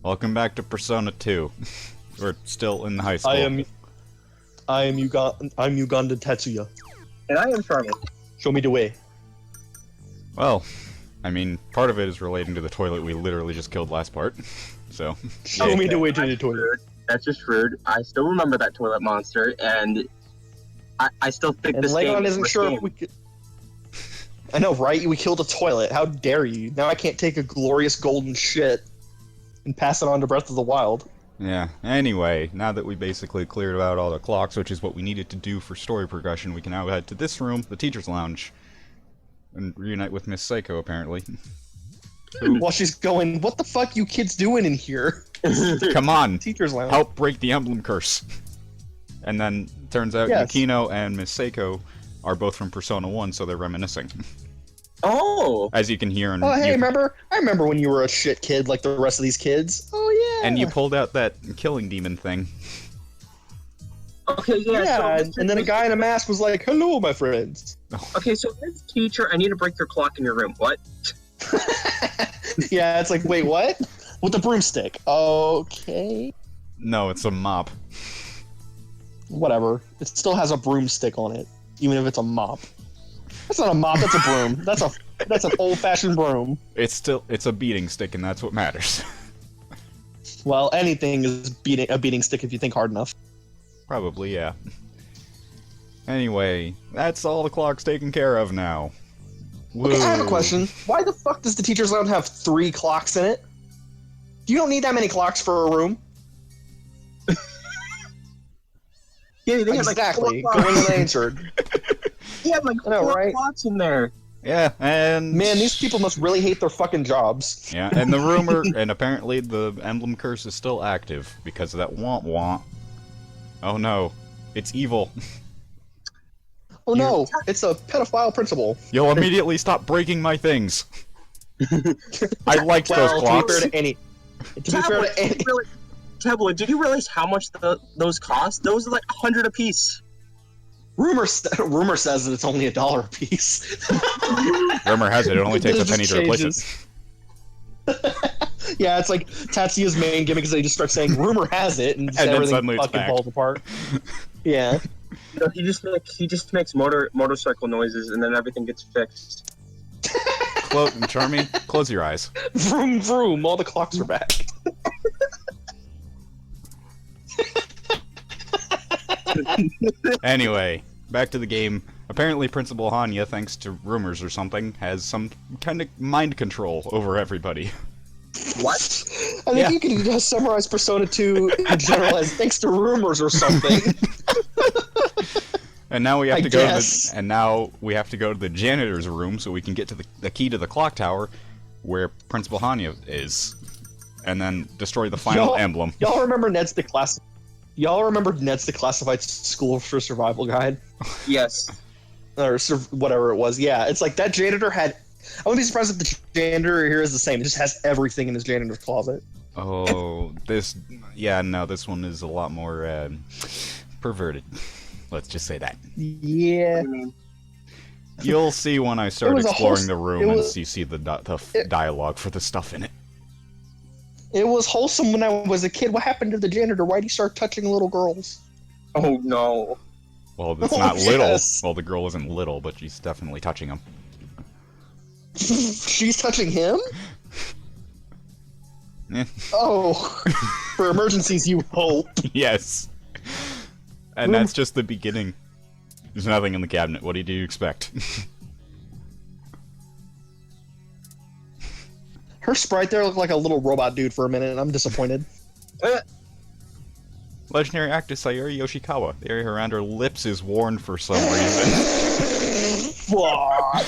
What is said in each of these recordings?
Welcome back to Persona 2. We're still in high school. I'm Uganda Tetsuya. And I am Charmin. Show me the way. Well, I mean, part of it is relating to the toilet we literally just killed last part. So. Show me the way to the toilet. Rude. That's just rude. I still remember that toilet monster, and I still think this game isn't is sure if we could... I know, right? We killed a toilet. How dare you? Now I can't take a glorious golden shit and pass it on to Breath of the Wild. Yeah, anyway, now that we basically cleared out all the clocks, which is what we needed to do for story progression, we can now head to this room, the teacher's lounge, and reunite with Miss Psycho, apparently. While she's going, what the fuck you kids doing in here? Come on, Teacher's lounge. help break the emblem curse. And then, turns out Yes. Yukino and Miss Seiko are both from Persona 1, so they're reminiscing. Oh! As you can hear in... Oh, hey, I remember when you were a shit kid like the rest of these kids. Oh, yeah. And you pulled out that killing demon thing. Okay, yeah, Yeah, so and then a guy in a mask was like, hello, my friends. Okay, so this teacher, I need to break your clock in your room. What? Yeah, it's like, wait, what? With the broomstick. Okay. No, it's a mop. Whatever. It still has a broomstick on it, even if it's a mop. That's not a mop, that's a broom. That's an old-fashioned broom. It's a beating stick, and that's what matters. Well, anything is a beating stick if you think hard enough. Probably, yeah. Anyway, that's all the clocks taken care of now. Okay, I have a Woo. question. Why the fuck does the teacher's lounge have 3 clocks in it? You don't need that many clocks for a room. Yeah, they had Exactly. like 4 Going clocks. unanswered. They had like I know, 4 right? clocks in there. Yeah, and... Man, these people must really hate their fucking jobs. Yeah, and the rumor, and apparently the emblem curse is still active, because of that womp-womp. Oh no, it's evil. Oh no, it's a pedophile principal. You'll immediately stop breaking my things. I liked those clocks. To be fair to any... Tablet, did you realize how much those cost? Those are like 100 apiece. Rumor says that it's only $1 a piece. Rumor has it only takes a It penny just to replace changes. it. Yeah, it's like Tatsuya's main gimmick is they just start saying "rumor has it" and, then everything suddenly it's fucking back. falls apart. Yeah. You know, he just makes motorcycle noises, and then everything gets fixed. Charmy, close your eyes. Vroom vroom, all the clocks are back. Anyway, back to the game. Apparently Principal Hanya, thanks to rumors or something, has some kind of mind control over everybody. What? I think Yeah. you can just summarize Persona 2 in general as thanks to rumors or something. And now we have I to go guess. to the janitor's room so we can get to the key to the clock tower where Principal Hanya is. And then destroy the final emblem. Y'all remember Ned's Declassified School for Survival guide? Yes. Or whatever it was. Yeah, it's like that janitor had... I wouldn't be surprised if the janitor here is the same. It just has everything in his janitor's closet. Oh, this one is a lot more perverted. Let's just say that. Yeah. You'll see when I start was a exploring whole- the room it and was- you see the dialogue for the stuff in it. It was wholesome when I was a kid. What happened to the janitor? Why'd he start touching little girls? Oh no. Well, it's Oh, not little. yes. Well, the girl isn't little, but she's definitely touching him. She's touching him? Eh. Oh. For emergencies, you hope. Yes. And that's just the beginning. There's nothing in the cabinet. What do you expect? Her sprite there looked like a little robot dude for a minute, and I'm disappointed. Legendary actress Sayuri Yoshikawa. The area around her lips is worn for some reason. What?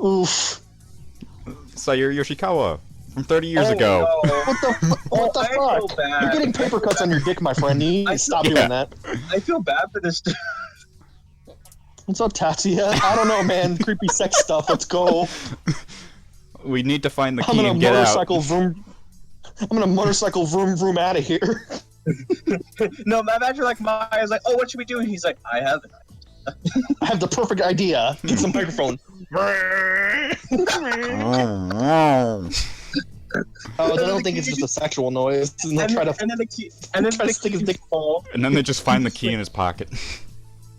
Oof. Sayuri Yoshikawa from 30 years ago. No. What the I feel fuck? bad. You're getting paper cuts on your dick, my friend. You need to stop Yeah. doing that. I feel bad for this. What's up, Tatsuya? I don't know, man. Creepy sex stuff. Let's go. We need to find the I'm key gonna and get out. motorcycle vroom. I'm gonna motorcycle vroom vroom out of here. No, imagine like Maya's like, oh, what should we do? And he's like, I have it. I have the perfect idea. Get some microphone. Oh, they don't think it's just a sexual noise, and they try to and then the key, and then try the to stick his key dick. fall. And then they just find the key in his pocket.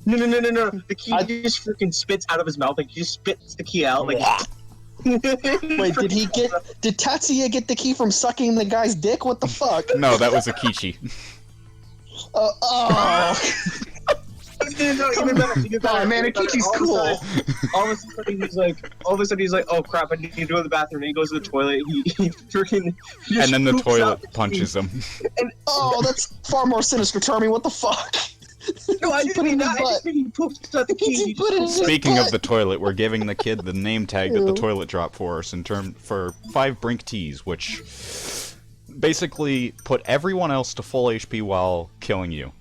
No. The key just freaking spits out of his mouth. Like he just spits the key out. Like. Wait, did Tatsuya get the key from sucking the guy's dick? What the fuck? No, that was Akichi. Oh. Even better. Oh man, Akichi's cool. All of a sudden he's like, oh crap, I need to go to the bathroom. And he goes to the toilet. He freaking. And then the poops toilet out the key. punches him. Oh, that's far more sinister, Termy. What the fuck? No, I didn't mean that. I just mean he poops out the key. He put it in his Speaking of butt. the toilet, we're giving the kid the name tag that the toilet dropped for us for 5 Brink Teas, which basically put everyone else to full HP while killing you.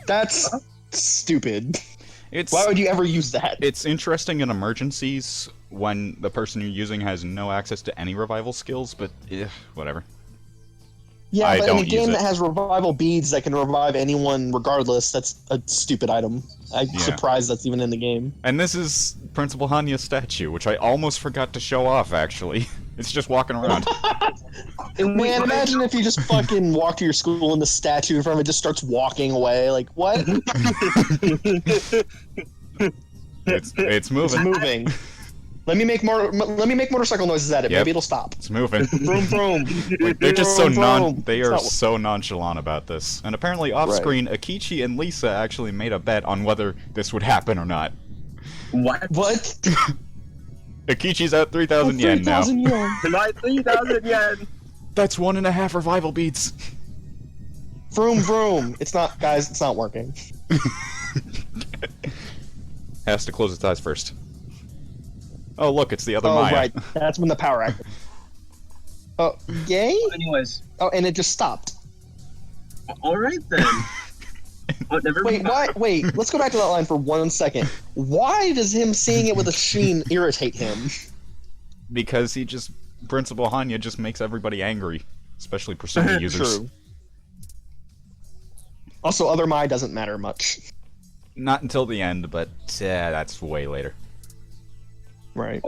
That's stupid. It's Why would you ever use that? It's interesting in emergencies when the person you're using has no access to any revival skills, but whatever. Yeah, I but in a don't use game it. that has revival beads that can revive anyone regardless, that's a stupid item. I'm Yeah. surprised that's even in the game. And this is Principal Hanya's statue, which I almost forgot to show off, actually. It's just walking around. Man, imagine if you just fucking walk to your school and the statue in front of it just starts walking away. Like, what? It's It's moving. moving. Let me make motorcycle noises at it. Yep. Maybe it'll stop. It's moving. Vroom vroom. Like, they're just so Vroom, they It's are not- so nonchalant about this. And apparently off screen, Akichi and Lisa actually made a bet on whether this would happen or not. What? What? Akichi's at 3,000 yen now. 3,000 yen. My 3,000 yen. That's 1.5 revival beads. Vroom vroom. It's not, guys. It's not working. Has to close its eyes first. Oh, look, it's the other Oh Maya. right, that's when the power acted. Oh, yay! Anyways, Oh, and it just stopped. all right then. Oh, never Wait, mind. why? Wait, let's go back to that line for 1 second. Why does him seeing it with a sheen irritate him? Because Principal Hanya just makes everybody angry, especially Persona users. True. Also, other Mai doesn't matter much. Not until the end, but that's way later. Right.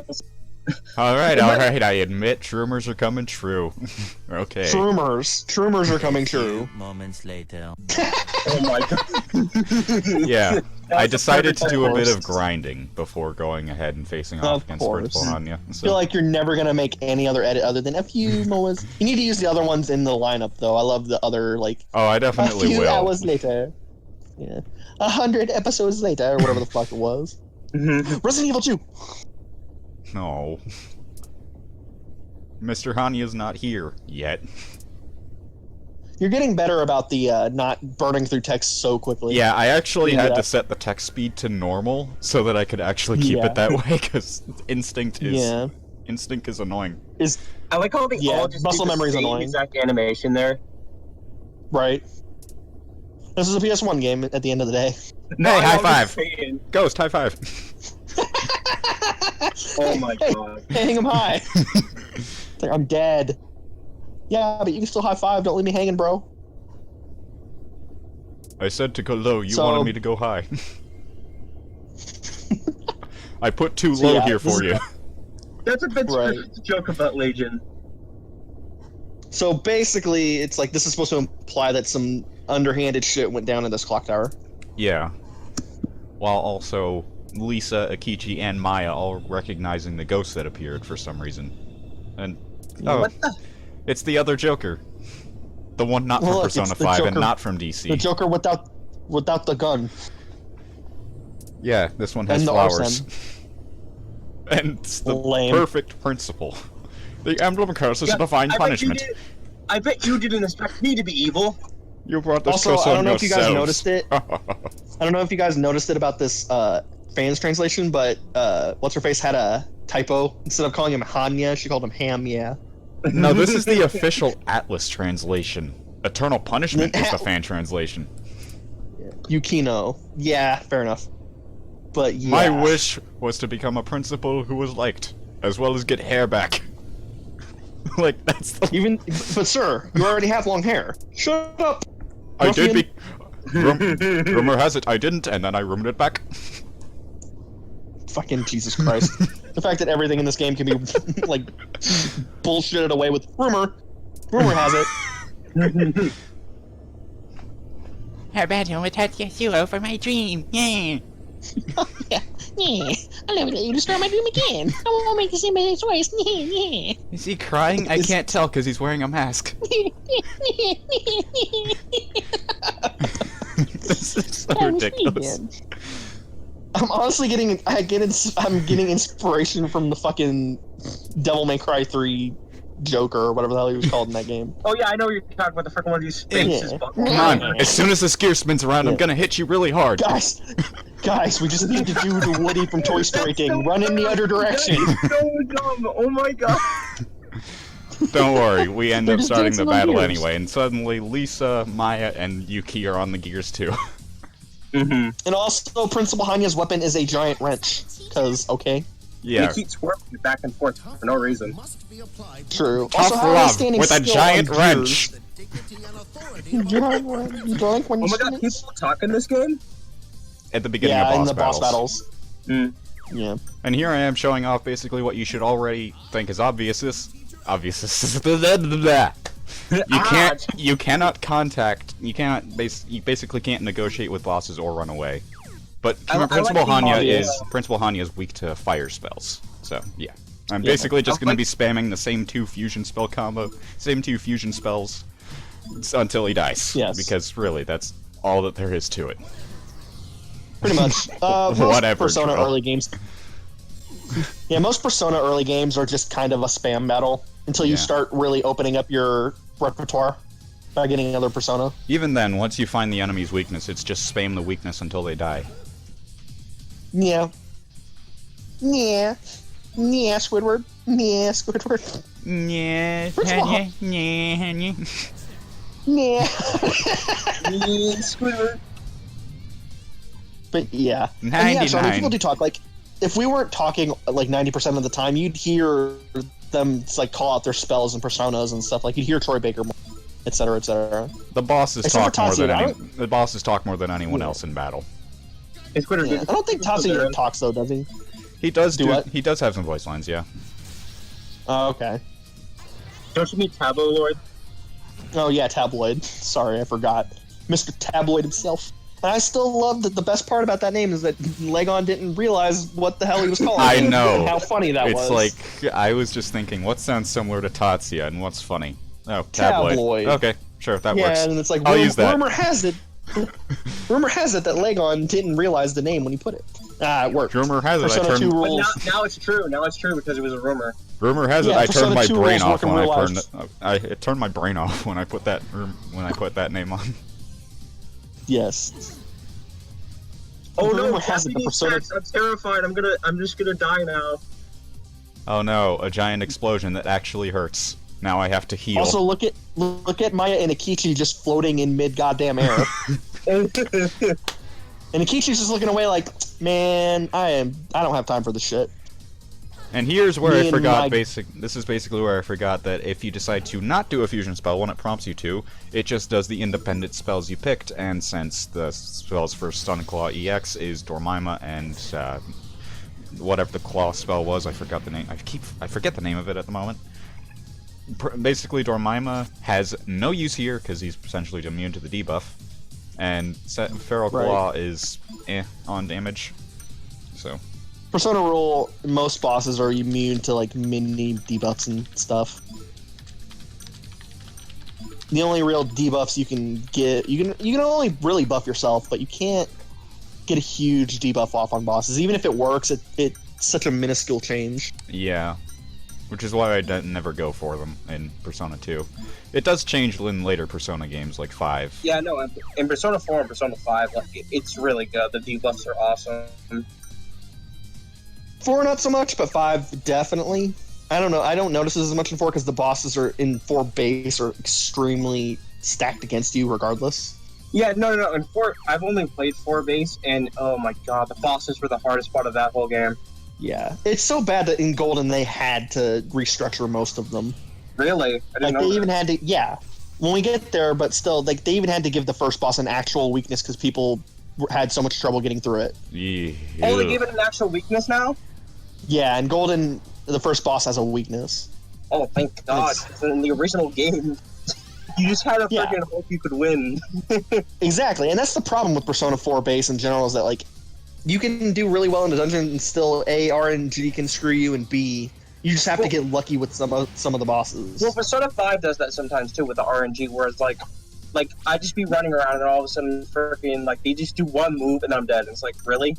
Alright, I admit rumors are coming true. Okay. Shroomers are coming true. Moments later. Oh my god. Yeah. I decided to do a bit of Of course. grinding before going ahead and facing off Of against course. Principal Hanya. I So. feel like you're never gonna make any other edit other than a few moments. You need to use the other ones in the lineup, though. I love the other Oh, I a definitely few will. hours later. Yeah, 100 episodes later, or whatever the fuck it was. Resident Evil 2. No. Mr. Hanya's not here yet. You're getting better about the not burning through text so quickly. Yeah, I actually Yeah. had to set the text speed to normal so that I could actually keep Yeah. it that way, because instinct is annoying. I like how they Yeah, all just muscle do the memory's same annoying. exact animation there. Right. This is a PS1 game at the end of the day. Hey, high I'm five! just saying. Ghost, high five! Oh my Hey, god. hang him high. It's like, I'm dead. Yeah, but you can still high five. Don't leave me hanging, bro. I said to go low, you So- wanted me to go high. I put too So low yeah, here this for is- you. That's a bit Right. joke about Legion. So basically, it's like this is supposed to imply that some underhanded shit went down in this clock tower. Yeah. While also Lisa, Akichi, and Maya all recognizing the ghost that appeared for some reason. And oh, What the? it's the other Joker. The one not from Well, look, it's Persona the 5 and Joker- not from DC. The Joker without the gun. Yeah, this one has And the flowers. arson. And it's the Lame. perfect principle. The emblem curse is Yeah, divine I bet you punishment. I bet you didn't expect me to be evil. You brought this Also, curse I on don't know if you guys yourselves. noticed it. I don't know if you guys noticed it about this fans translation, but what's her face had a typo. Instead of calling him Hanya, she called him Ham. Yeah. No, this is the official Atlas translation. Eternal Punishment is the fan translation. Yukino. Yeah, fair enough. But yeah. My wish was to become a principal who was liked, as well as get hair back. Like, that's the... Even, but sir, you already have long hair. Shut up. I did ruffian. be... Rumor has it I didn't, and then I rumored it back. Fucking Jesus Christ. The fact that everything in this game can be like bullshitted away with rumor. Rumor has it. How about him with Tatsuo for my dream? Yeah. Yeah. I'll never let you destroy my dream again. I won't make the same choice. Is he crying? I can't tell because he's wearing a mask. This is so ridiculous. I'm honestly I'm getting inspiration from the fucking Devil May Cry 3 Joker or whatever the hell he was called in that game. Oh yeah, I know what you're talking about. The freaking one of these faces. Yeah. Come Come on, as soon as this gear spins around, I'm gonna hit you really hard. Guys, we just need to do the Woody from Toy Story thing. Run in the other direction. That's so dumb. Oh my god. Don't worry, we end They're up just starting the dancing on battle gears. anyway, and suddenly Lisa, Maya, and Yuki are on the gears too. Mm-hmm. And also, Principal Hanya's weapon is a giant wrench. Cause, okay, Yeah, He keeps swerving back and forth for no reason. true. tough Also, how are they love standing with a still giant on wrench. gears? You drunk when Oh you my god, spin it? people talk in this game? At the beginning Yeah, of in the boss battles. battles. Yeah. And here I am showing off basically what you should already think is obvious. You basically can't negotiate with bosses or run away. But I like Principal being Hanya obvious. is weak to fire spells. So yeah, I'm Yeah. basically just I gonna like- be spamming the same two fusion spells until he dies. Yes. Because really, that's all that there is to it. Pretty much. Most Whatever, Persona Joe. early games. Yeah, most Persona early games are just kind of a spam battle until you Yeah. start really opening up your repertoire by getting another Persona. Even then, once you find the enemy's weakness, it's just spam the weakness until they die. Yeah. Yeah. Yeah, Squidward. Yeah, Squidward. Yeah, First of all- yeah. Yeah. Squidward. But yeah. And yeah, so I mean, 99. people do talk. Like, if we weren't talking like 90% of the time, you'd hear them like call out their spells and personas and stuff. Like you'd hear Troy Baker, et cetera, et cetera. The bosses Except talk for more than Tatsuya, the bosses talk more than anyone Yeah. else in battle. Is Squidward Yeah. good? I don't think Tatsuya talks though, does he? He does Do what? He does have some voice lines, yeah. Oh, okay. Don't you mean Tabloid? Oh yeah, Tabloid. Sorry, I forgot. Mr. Tabloid himself. And I still love that the best part about that name is that Legon didn't realize what the hell he was calling I it know. and how funny that It's was. like I was just thinking, what sounds similar to Tatsuya and what's funny? Oh, tabloid. Tabloid. Okay, sure, that yeah, works. and it's like I'll use that. rumor has it that Legon didn't realize the name when he put it. Ah, it worked. Rumor has it Persona I 2 turned. But rules. now it's true. Now it's true because it was a rumor. Rumor has it Yeah, I turned Persona my 2 brain rules off work in when I real turned. It turned my brain off when I put that name on. Yes. Oh no, Rumor has it the Japanese Persona. text, I'm terrified. I'm just gonna die now. Oh no, a giant explosion that actually hurts. Now I have to heal. Also, look at Maya and Akichi just floating in mid goddamn air. And Akichi's just looking away like, man, I don't have time for this shit. And here's where Me I and forgot my- this is basically where I forgot that if you decide to not do a fusion spell when it prompts you to, it just does the independent spells you picked, and since the spells for Stun Claw EX is Dormima and whatever the claw spell was, I forgot the name. I forget the name of it at the moment. Basically, Dormima has no use here because he's essentially immune to the debuff, and Feral Right. Claw is on damage. So. Persona rule, most bosses are immune to like mini debuffs and stuff. The only real debuffs you can get, you can only really buff yourself, but you can't get a huge debuff off on bosses. Even if it works, it's such a minuscule change. Yeah, which is why I never go for them in Persona 2. It does change in later Persona games, like 5. Yeah, no. In Persona 4 and Persona 5, like it's really good. The debuffs are awesome. 4 not so much, but 5 definitely. I don't know. I don't notice it as much in 4 because the bosses are in 4 base are extremely stacked against you regardless. Yeah, no. In 4, I've only played 4 base, and oh my god, the bosses were the hardest part of that whole game. Yeah, it's so bad that in Golden they had to restructure most of them. Really? I didn't Like know they that. even had to, yeah. When we get there, but still, like they even had to give the first boss an actual weakness because people had so much trouble getting through it. Oh, they gave it an actual weakness now? Yeah, and Golden, the first boss has a weakness. Oh, thank God! In the original game, you just had to Yeah. freaking hope you could win. Exactly, and that's the problem with Persona 4 base in general is that like you can do really well in the dungeon and still A, RNG can screw you, and B, you just have to get lucky with some of the bosses. Well, Persona 5 does that sometimes too with the RNG, where it's like I just be running around and all of a sudden freaking like they just do one move and I'm dead. It's like, really?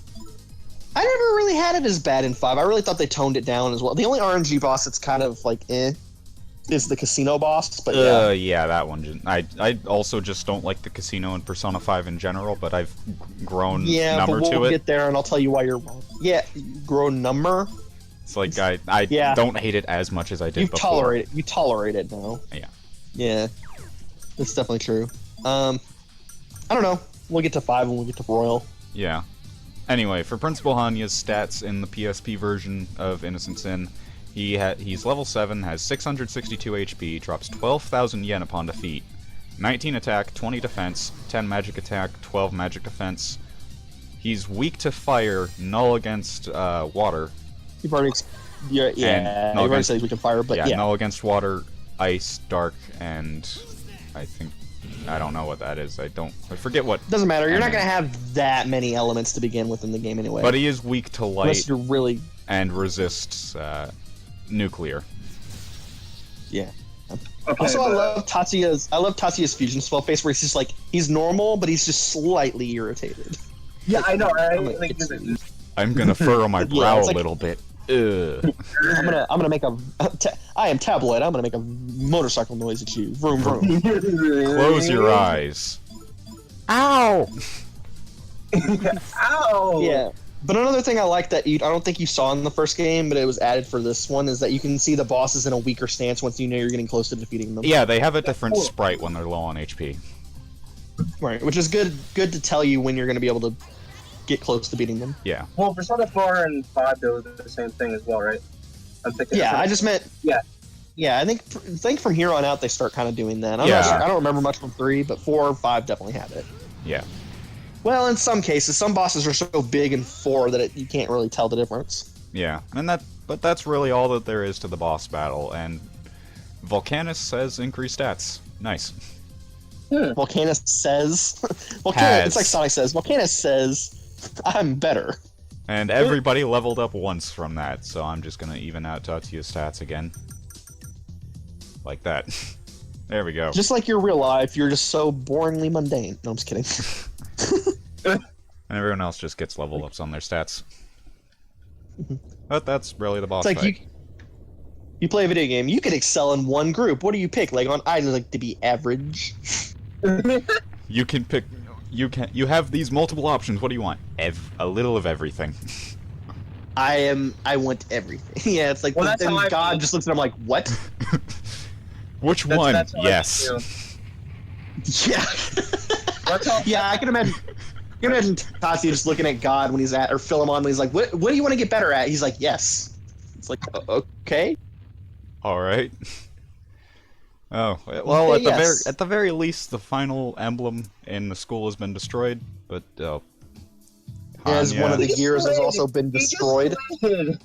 I never really had it as bad in 5. I really thought they toned it down as well. The only RNG boss that's kind of like is the casino boss, but yeah. Yeah, that one. I also just don't like the casino in Persona 5 in general, but I've grown number but to we'll it. get there and I'll tell you why you're wrong. Yeah, grown number. It's like I Yeah. don't hate it as much as I did You before. tolerate it now. Yeah. Yeah, that's definitely true. I don't know. We'll get to 5 when we get to Royal. Yeah. Anyway, for Principal Hanya's stats in the PSP version of Innocent Sin, he's level 7, has 662 HP, drops 12,000 yen upon defeat, 19 attack, 20 defense, 10 magic attack, 12 magic defense. He's weak to fire, null against water. You've already, null you've already against- said we can fire, but yeah. null against water, ice, dark, and I don't know what that is. I forget what. Doesn't matter. You're not enemy. gonna have that many elements to begin with in the game anyway. But he is weak to light unless you're really, and resists nuclear. yeah. Okay, Also, I love Tatsuya's fusion spell face where he's just like he's normal, but he's just slightly irritated. Yeah, I know, right? I'm like, Like, it's- I'm gonna furrow my brow it's a like- little bit. Ugh. I'm gonna make I am tabloid. I'm gonna make a motorcycle noise at you. Vroom vroom. Close your eyes. Ow! Ow! Yeah. But another thing I like that I don't think you saw in the first game, but it was added for this one, is that you can see the bosses in a weaker stance once you know you're getting close to defeating them. Yeah, they have a different sprite when they're low on HP. Right, which is good to tell you when you're going to be able to get close to beating them. Yeah. Well, Persona 4 and 5 do the same thing as well, right? I'm thinking. Yeah, I just meant. Yeah. Yeah, I think from here on out they start kind of doing that. I'm Yeah. not sure, I don't remember much from 3, but 4 and 5 definitely have it. Yeah. Well, in some cases, some bosses are so big in 4 that you can't really tell the difference. Yeah. But that's really all that there is to the boss battle, and Volcanus says increased stats. Nice. Volcanus says, Has. it's like Sonic says. Volcanus says, "I'm better." And everybody leveled up once from that, so I'm just gonna even out Tatsuya's stats again. Like that. There we go. Just like your real life, you're just so boringly mundane. No, I'm just kidding. And everyone else just gets level ups on their stats. But that's really the boss It's like fight. you play a video game. You could excel in one group. What do you pick? Like I like to be average. You can pick. You have these multiple options. What do you want? A little of everything. I want everything. Yeah, it's like Well, that's then how I God feel. just looks at him like, what? Which one? That's how I Yes. feel. Yeah. That's how- Yeah, I can imagine. You can imagine Tatsuya just looking at God when he's or Philemon when he's like, what do you want to get better at? He's like, yes. It's like, okay. All right. Oh well, Yes. at the very least, the final emblem in the school has been destroyed. But As one of the Hanya, gears has also been He just destroyed. slid.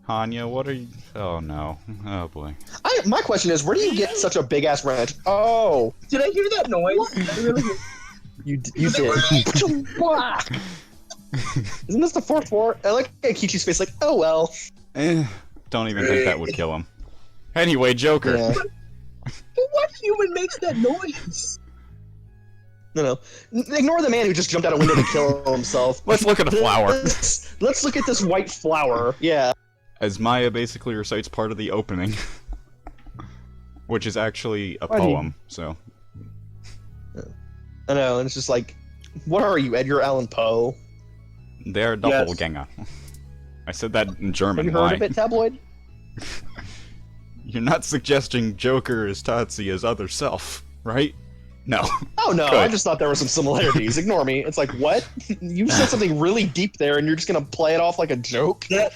Hanya, what are you? Oh no! Oh boy! My question is, where do you get such a big ass wrench? Oh, Did I hear that noise? Did I really hear- you did. Isn't this the fourth floor? I like Kichi's face, like, oh well. Don't even think that would kill him. Anyway, Joker. Yeah. But what human makes that noise? No. Ignore the man who just jumped out a window to kill himself. Let's look at the flower. Let's look at this white flower. Yeah. As Maya basically recites part of the opening, which is actually a Why do you- poem. So I know, and it's just like, what are you, Edgar Allan Poe? they're doppelganger. I said that in German. Have you heard of it, Tabloid? You're not suggesting Joker is Tatsuya's other self, right? No. Oh no, Good. I just thought there were some similarities. Ignore me. It's like, what? You said something really deep there, and you're just gonna play it off like a joke? Then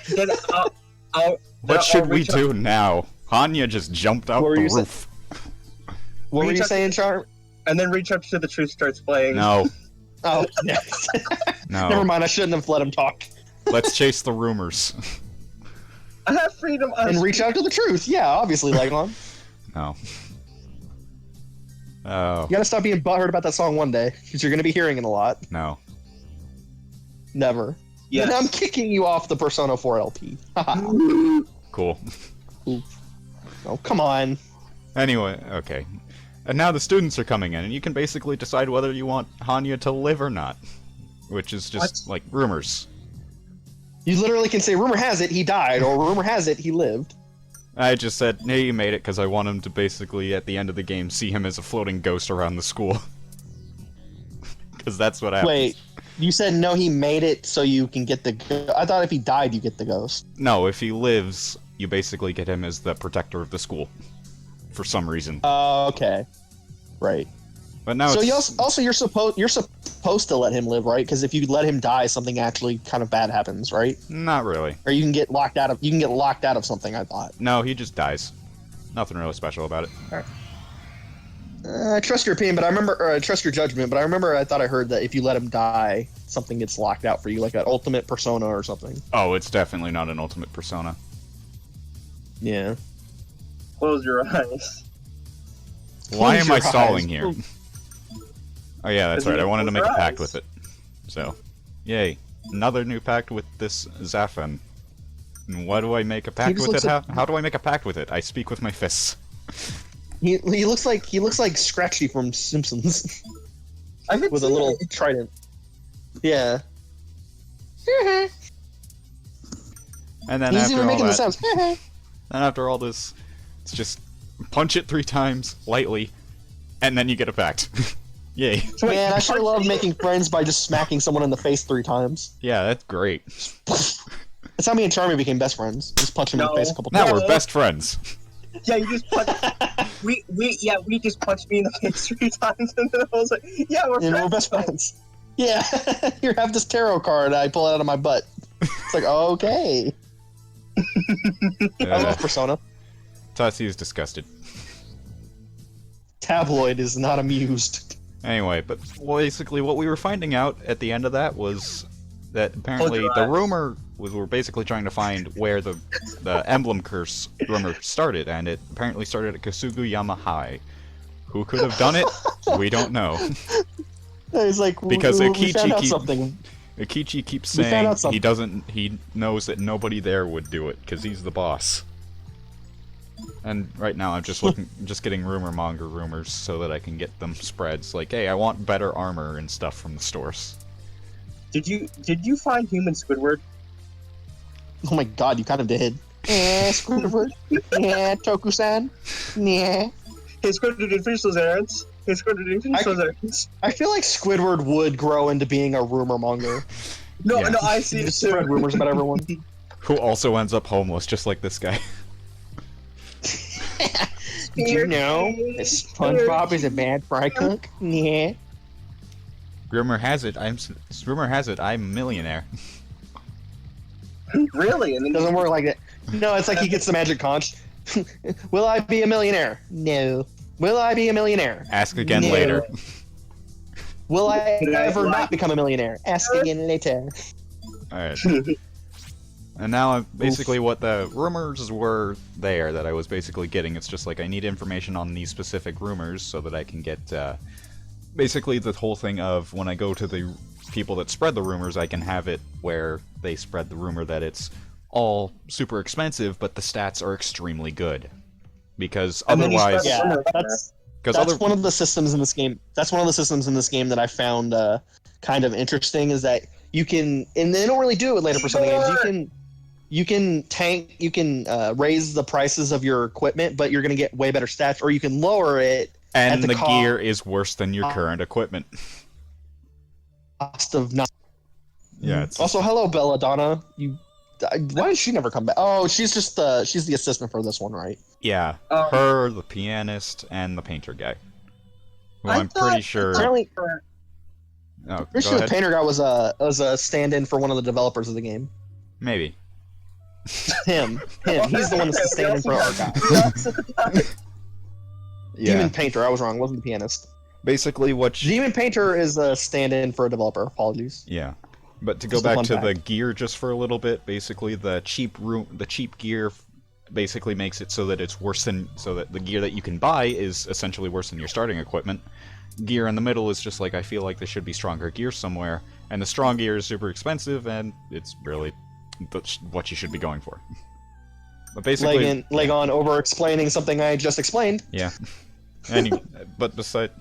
I'll What should we reach out- do now? Hanya just jumped out What were the you saying? roof. What were Reach you out- saying, Charm? And then reach up to the truth starts playing. No. Oh, yeah. No. Never mind. I shouldn't have let him talk. Let's chase the rumors. I have freedom of And reach out to the truth. Yeah, obviously, Legon. No. Oh, You gotta stop being butthurt about that song one day, because you're gonna be hearing it a lot. no. Never. Yes. And I'm kicking you off the Persona 4 LP. Haha. Cool. Oh, come on. Anyway, okay. And now the students are coming in, and you can basically decide whether you want Hanya to live or not. Which is just, like, rumors. You literally can say, rumor has it he died, or rumor has it he lived. I just said, hey, you made it, because I want him to basically, at the end of the game, see him as a floating ghost around the school. Because that's what happens. Wait, you said no, he made it so you can get the... I thought if he died, you get the ghost. No, if he lives, you basically get him as the protector of the school. For some reason. Okay. Right. But now So it's... you're supposed to let him live, right? Because if you let him die, something actually kind of bad happens, right? Not really. Or you can get locked out of something. I thought. No, he just dies. Nothing really special about it. I trust your opinion, but I remember trust your judgment. But I thought I heard that if you let him die, something gets locked out for you, like an ultimate persona or something. Oh, it's definitely not an ultimate persona. Yeah. Close your eyes. Why Close am I your stalling eyes. here? Oh yeah, that's right. I wanted to make a pact with it. So, yay. Another new pact with this Zafan. And what do I make a pact just with it? looks How do I make a pact with it? I speak with my fists. He looks like Scratchy from Simpsons I could with a see little it. trident. Yeah. And then He's after even all making the that, sounds. then after all this, it's just punch it 3 times, lightly, and then you get a pact. Yay. Man, I sure love making friends by just smacking someone in the face 3 times. Yeah, that's great. That's how me and Charmy became best friends. Just punch him in the No. face a couple Now times. we're best friends. Yeah, you just punch. we just punched me in the face 3 times, and then I was like, yeah, we're You know, friends. we're best friends. Yeah. Here, have this tarot card. I pull it out of my butt. It's like, okay. I love Persona. Tatsu is disgusted. Tabloid is not amused. Anyway, but basically what we were finding out at the end of that was that apparently Hold your the eyes. rumor was we're basically trying to find where the emblem curse rumor started, and it apparently started at Kasuguyama High. Who could have done it? We don't know. It's like, Because we Akichi found out keep- something. Akichi keeps We found saying out something. he knows that nobody there would do it, because he's the boss. And right now I'm just just getting rumor monger rumors so that I can get them spreads like, hey, I want better armor and stuff from the stores. Did you find human Squidward? Oh my god, you kind of did. Squidward. Yeah, Toku-san. Yeah. Hey, Squidward didn't finish those errands. Hey, Squidward didn't finish those errands. I feel like Squidward would grow into being a rumor monger. No, Yeah. no, I see it Just spread too. rumors about everyone. Who also ends up homeless, just like this guy. Did you know that SpongeBob is a bad fry cook? Yeah. Rumor has it I'm a millionaire. Really? And then Doesn't work like that. No, it's like he gets the magic conch. Will I be a millionaire? No. Will I be a millionaire? Ask again No. later. Will I Did I ever like- not become a millionaire? Ask again later. Alright. And now basically what the rumors were there that I was basically getting, it's just like I need information on these specific rumors so that I can get basically the whole thing of when I go to the people that spread the rumors, I can have it where they spread the rumor that it's all super expensive, but the stats are extremely good. Because And then you otherwise... spread Yeah, rumor there. that's one of the systems in this game. That's one of the systems in this game that I found kind of interesting. Is that you can, and they don't really do it with later Persona games. You can raise the prices of your equipment, but you're going to get way better stats, or you can lower it And at the the cost gear is worse than your current equipment. of not. Yeah, it's Also, hello, Belladonna. Why did she never come back? Oh, she's the assistant for this one, right? yeah, Um, her, the pianist, and the painter guy. Who I I'm pretty thought- sure... Apparently, Oh, pretty go sure the ahead. painter guy was a stand-in for one of the developers of the game. Maybe. Him. He's the one that's the stand-in for our guy. Yeah. Demon Painter. I was wrong. Wasn't the pianist. Basically what... Demon Painter is a stand-in for a developer. Apologies. Yeah. But to go Just a back fun to the fact. gear just for a little bit, basically the cheap gear basically makes it so that it's worse than so that the gear that you can buy is essentially worse than your starting equipment. Gear in the middle is just like I feel like there should be stronger gear somewhere, and the strong gear is super expensive, and it's really what you should be going for. But basically, Legon over explaining something I just explained. yeah. But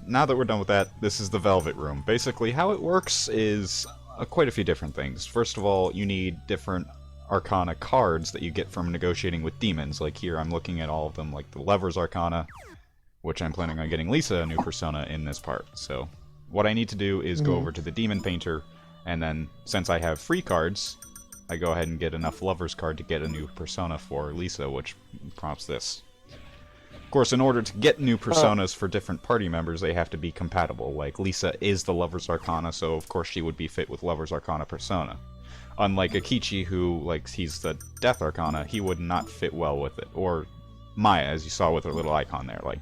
now that we're done with that, this is the Velvet Room. Basically, how it works is quite a few different things. First of all, you need different Arcana cards that you get from negotiating with demons. Like here, I'm looking at all of them, like the Lever's Arcana, which I'm planning on getting Lisa a new persona in this part. So what I need to do is go over to the Demon Painter, and then since I have free cards, I go ahead and get enough Lover's card to get a new persona for Lisa, which prompts this. Of course, in order to get new personas for different party members, they have to be compatible. Like, Lisa is the Lover's Arcana, so of course she would be fit with Lover's Arcana persona. Unlike Akichi, who, like, he's the Death Arcana, he would not fit well with it. Or Maya, as you saw with her little icon there. Like,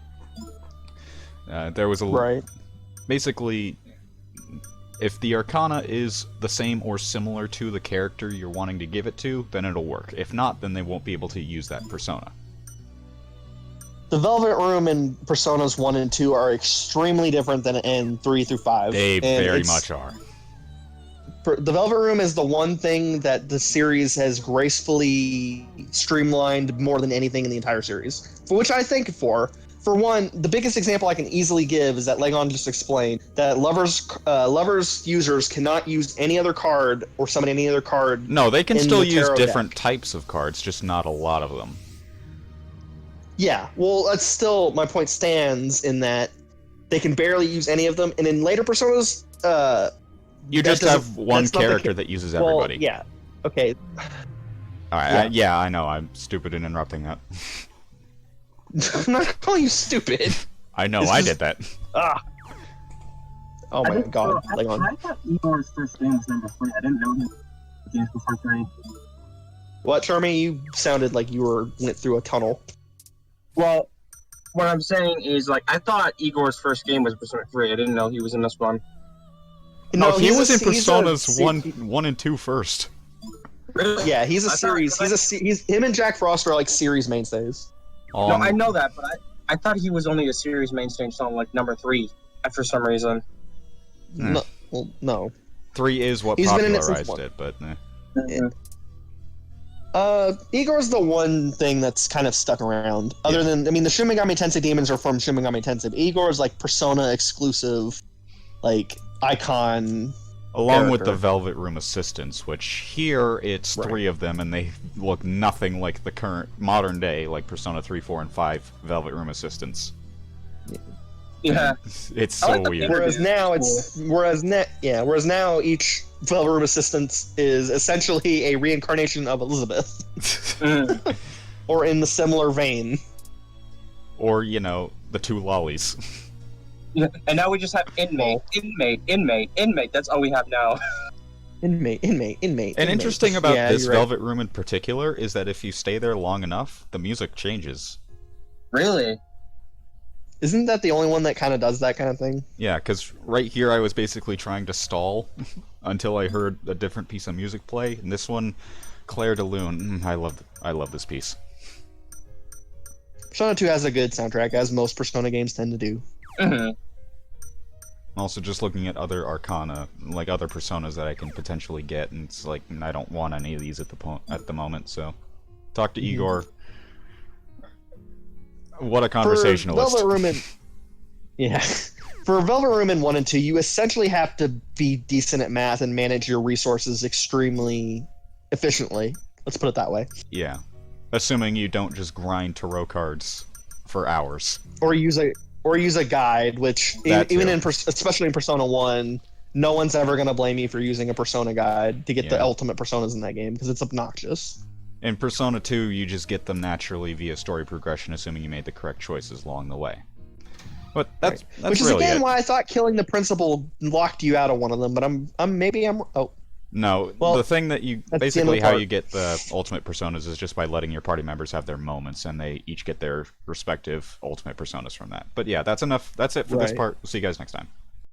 there was a... Right. Basically, if the Arcana is the same or similar to the character you're wanting to give it to, then it'll work. If not, then they won't be able to use that persona. The Velvet Room in Personas 1 and 2 are extremely different than in 3 through 5. They and very much are. The Velvet Room is the one thing that the series has gracefully streamlined more than anything in the entire series. For which I thank it for. For one, the biggest example I can easily give is that Legon just explained that Lovers users cannot use any other card or summon any other card. No, they can in still the use tarot different deck. types of cards, just not a lot of them. Yeah, well, that's still, my point stands in that they can barely use any of them, and in later Personas, You that just have doesn't- one that's not the character ca- that uses well, everybody. yeah, okay. Alright, yeah. I know, I'm stupid in interrupting that. I'm not calling you stupid. I know, It's I just- did that. Ah. Oh my god, Legon. I thought Igor's first game was number 3. I didn't know his games before 3. What, Charmy? You sounded like you went through a tunnel. Well, what I'm saying is, like, I thought Igor's first game was Persona 3. I didn't know he was in this one. No, he he's was a- in he's a Personas se- 1 and 2 first. Really? Yeah, he's a I thought- series. He's him and Jack Frost are like series mainstays. No, I know that, but I thought he was only a series mainstay until, like, number 3, for some reason. Hmm. No, well, no. 3 is what He's been in it since popularized one. it, but Mhm. Igor's the one thing that's kind of stuck around. Other than, I mean, the Shin Megami Tensei demons are from Shin Megami Tensei. But Igor's like Persona exclusive, like icon. along with the character. Velvet Room assistants, which here it's Right. 3 of them, and they look nothing like the current modern day, like Persona 3, 4, and 5 Velvet Room assistants. Yeah. It's I so like the weird. Whereas now Cool. whereas now each Velvet Room assistant is essentially a reincarnation of Elizabeth, Mm. or in the similar vein. Or, you know, the 2 lollies. Yeah. And now we just have inmate. That's all we have now. Inmate. And interesting about Yeah, this you're right. Velvet Room in particular is that if you stay there long enough, the music changes. Really? Isn't that the only one that kind of does that kind of thing? Yeah, because right here I was basically trying to stall until I heard a different piece of music play, and this one, Claire de Lune, I love this piece. Persona 2 has a good soundtrack, as most Persona games tend to do. Mm-hmm. Also, just looking at other Arcana, like other Personas that I can potentially get, and it's like I don't want any of these at the moment. So, talk to Igor. What a conversationalist! For Velvet Room yeah. For Velvet Room in 1 and 2, you essentially have to be decent at math and manage your resources extremely efficiently. Let's put it that way. Yeah, assuming you don't just grind tarot cards for hours. Or use a guide, which That even too. especially in Persona 1, no one's ever going to blame you for using a Persona guide to get the Yeah. ultimate personas in that game because it's obnoxious. In Persona 2, you just get them naturally via story progression, assuming you made the correct choices along the way. But that's Which is really again it. why I thought killing the principal locked you out of one of them, but I'm oh No, Well, the thing that you that's the end of basically the how part. you get the ultimate personas is just by letting your party members have their moments, and they each get their respective ultimate personas from that. But yeah, that's enough. That's it for this Right. part. We'll see you guys next time.